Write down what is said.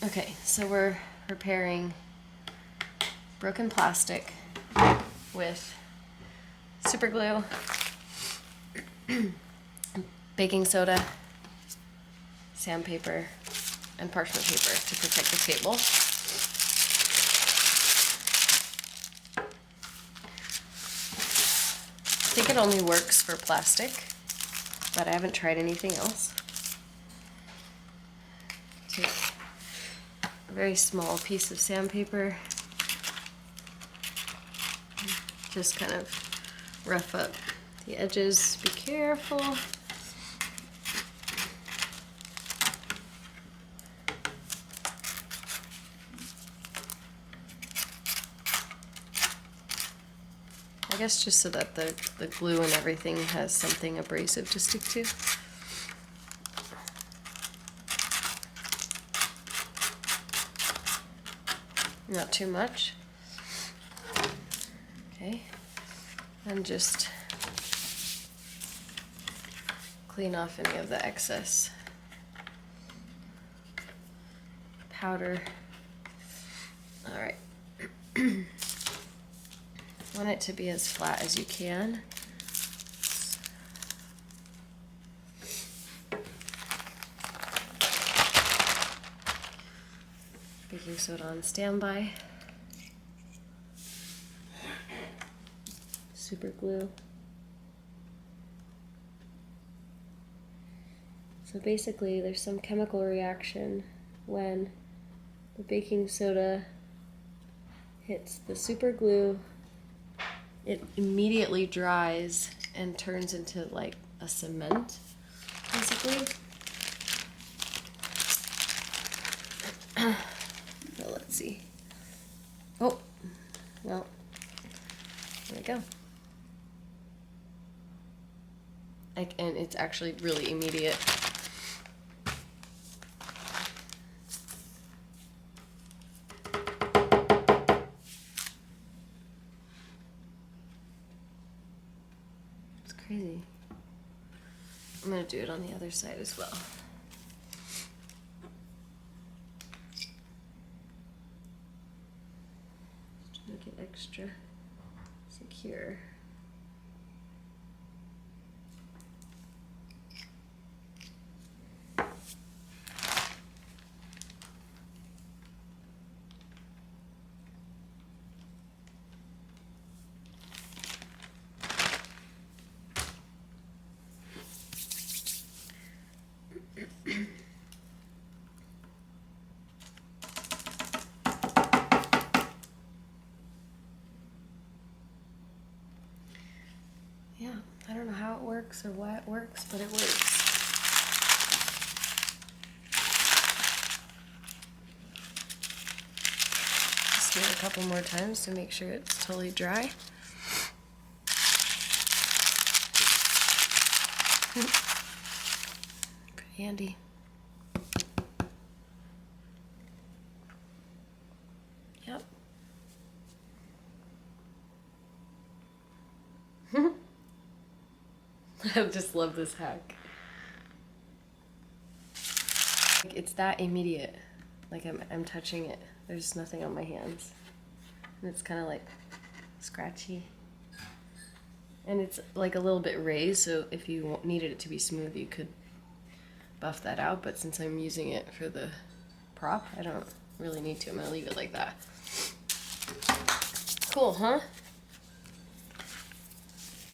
Okay, so we're repairing broken plastic with super glue, baking soda, sandpaper, and parchment paper to protect the table. I think it only works for plastic, but I haven't tried anything else. Take a very small piece of sandpaper, just kind of rough up the edges. Be careful. I guess just so that the glue and everything has something abrasive to stick to. Not too much. Okay. And just clean off any of the excess powder. All right. Want it to be as flat as you can. Baking soda on standby. Super glue. So basically there's some chemical reaction when the baking soda hits the super glue. It immediately dries and turns into like a cement, basically. So let's see. Oh, well, there we go. And it's actually really immediate. It's crazy. I'm gonna do it on the other side as well. Just to make it extra secure. Yeah, I don't know how it works or why it works, but it works. Just do it a couple more times to make sure it's totally dry. Pretty handy. Yep. I just love this hack. It's that immediate. Like I'm touching it. There's nothing on my hands. And it's kind of like scratchy. And it's like a little bit raised, so if you needed it to be smooth, you could buff that out. But since I'm using it for the prop, I don't really need to. I'm gonna leave it like that. Cool, huh?